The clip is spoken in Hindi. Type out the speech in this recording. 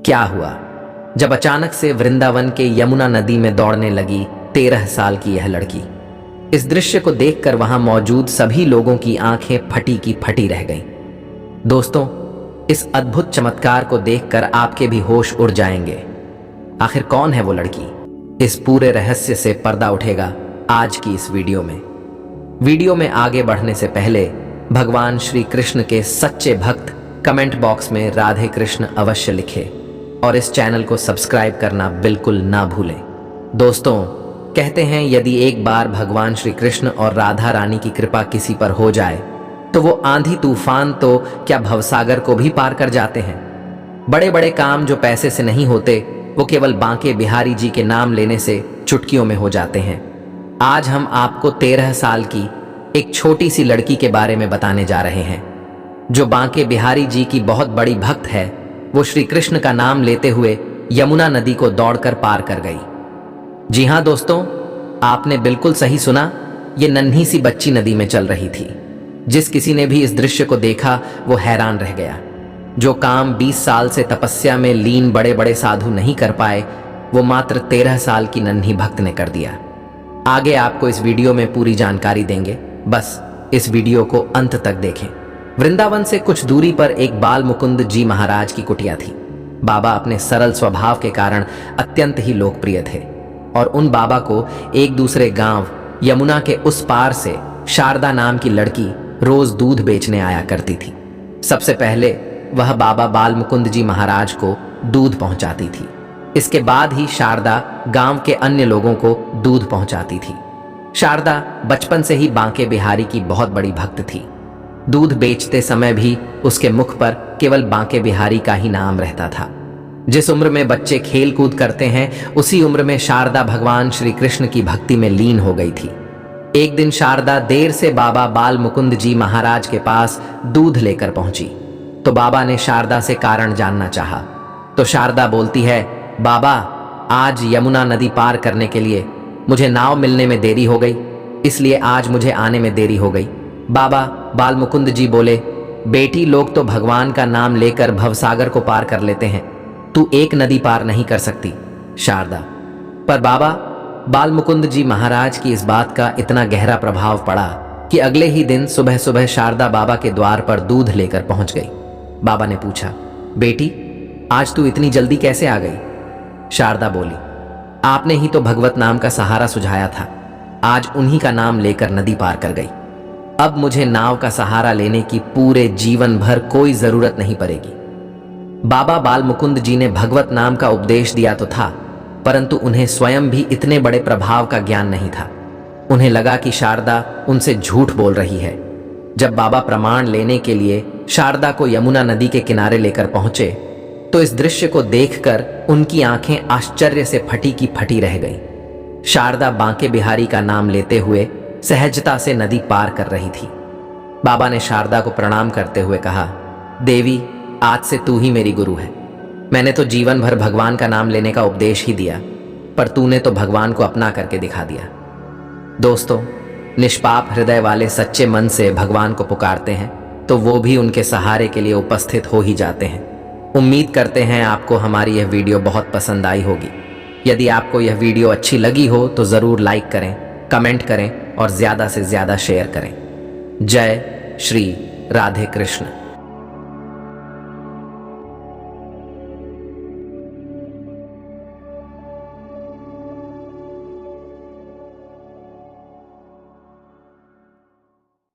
क्या हुआ जब अचानक से वृंदावन के यमुना नदी में दौड़ने लगी 13 साल की यह लड़की। इस दृश्य को देखकर वहां मौजूद सभी लोगों की आंखें फटी की फटी रह गईं। दोस्तों, इस अद्भुत चमत्कार को देखकर आपके भी होश उड़ जाएंगे। आखिर कौन है वो लड़की? इस पूरे रहस्य से पर्दा उठेगा आज की इस वीडियो में। वीडियो में आगे बढ़ने से पहले भगवान श्री कृष्ण के सच्चे भक्त कमेंट बॉक्स में राधे कृष्ण अवश्य लिखें और इस चैनल को सब्सक्राइब करना बिल्कुल ना भूलें। दोस्तों, कहते हैं यदि एक बार भगवान श्री कृष्ण और राधा रानी की कृपा किसी पर हो जाए तो वो आंधी तूफान तो क्या भवसागर को भी पार कर जाते हैं। बड़े बड़े काम जो पैसे से नहीं होते वो केवल बांके बिहारी जी के नाम लेने से चुटकियों में हो जाते हैं। आज हम आपको 13 साल की एक छोटी सी लड़की के बारे में बताने जा रहे हैं जो बांके बिहारी जी की बहुत बड़ी भक्त है। वो श्री कृष्ण का नाम लेते हुए यमुना नदी को दौड़कर पार कर गई। जी हां दोस्तों, आपने बिल्कुल सही सुना, ये नन्ही सी बच्ची नदी में चल रही थी। जिस किसी ने भी इस दृश्य को देखा वो हैरान रह गया। जो काम 20 साल से तपस्या में लीन बड़े बड़े साधु नहीं कर पाए वो मात्र 13 साल की नन्ही भक्त ने कर दिया। आगे आपको इस वीडियो में पूरी जानकारी देंगे, बस इस वीडियो को अंत तक देखें। वृंदावन से कुछ दूरी पर एक बाल मुकुंद जी महाराज की कुटिया थी। बाबा अपने सरल स्वभाव के कारण अत्यंत ही लोकप्रिय थे और उन बाबा को एक दूसरे गांव यमुना के उस पार से शारदा नाम की लड़की रोज दूध बेचने आया करती थी। सबसे पहले वह बाबा बाल मुकुंद जी महाराज को दूध पहुंचाती थी। इसके बाद ही शारदा गांव के अन्य लोगों को दूध पहुंचाती थी। शारदा बचपन से ही बांके बिहारी की बहुत बड़ी भक्त थी। दूध बेचते समय भी उसके मुख पर केवल बांके बिहारी का ही नाम रहता था। जिस उम्र में बच्चे खेल कूद करते हैं उसी उम्र में शारदा भगवान श्री कृष्ण की भक्ति में लीन हो गई थी। एक दिन शारदा देर से बाबा बाल मुकुंद जी महाराज के पास दूध लेकर पहुंची तो बाबा ने शारदा से कारण जानना चाहा। तो शारदा बोलती है, बाबा, आज यमुना नदी पार करने के लिए मुझे नाव मिलने में देरी हो गई, इसलिए आज मुझे आने में देरी हो गई। बाबा बाल मुकुंद जी बोले, बेटी, लोग तो भगवान का नाम लेकर भवसागर को पार कर लेते हैं, तू एक नदी पार नहीं कर सकती। शारदा पर बाबा बाल मुकुंद जी महाराज की इस बात का इतना गहरा प्रभाव पड़ा कि अगले ही दिन सुबह सुबह शारदा बाबा के द्वार पर दूध लेकर पहुंच गई। बाबा ने पूछा, बेटी, आज तू इतनी जल्दी कैसे आ गई? शारदा बोली, आपने ही तो भगवत नाम का सहारा सुझाया था, आज उन्हीं का नाम लेकर नदी पार कर गई। अब मुझे नाव का सहारा लेने की पूरे जीवन भर कोई जरूरत नहीं पड़ेगी। बाबा बाल मुकुंद जी ने भगवत नाम का उपदेश दिया तो था, परंतु उन्हें स्वयं भी इतने बड़े प्रभाव का ज्ञान नहीं था। उन्हें लगा कि शारदा उनसे झूठ बोल रही है। जब बाबा प्रमाण लेने के लिए शारदा को यमुना नदी के किनारे लेकर पहुंचे तो इस दृश्य को देखकर उनकी आंखें आश्चर्य से फटी की फटी रह गईं। शारदा बांके बिहारी का नाम लेते हुए सहजता से नदी पार कर रही थी। बाबा ने शारदा को प्रणाम करते हुए कहा, देवी, आज से तू ही मेरी गुरु है। मैंने तो जीवन भर भगवान का नाम लेने का उपदेश ही दिया, पर तूने तो भगवान को अपना करके दिखा दिया। दोस्तों, निष्पाप हृदय वाले सच्चे मन से भगवान को पुकारते हैं तो वो भी उनके सहारे के लिए उपस्थित हो ही जाते हैं। उम्मीद करते हैं आपको हमारी यह वीडियो बहुत पसंद आई होगी। यदि आपको यह वीडियो अच्छी लगी हो तो ज़रूर लाइक करें, कमेंट करें और ज़्यादा से ज़्यादा शेयर करें। जय श्री राधे कृष्ण।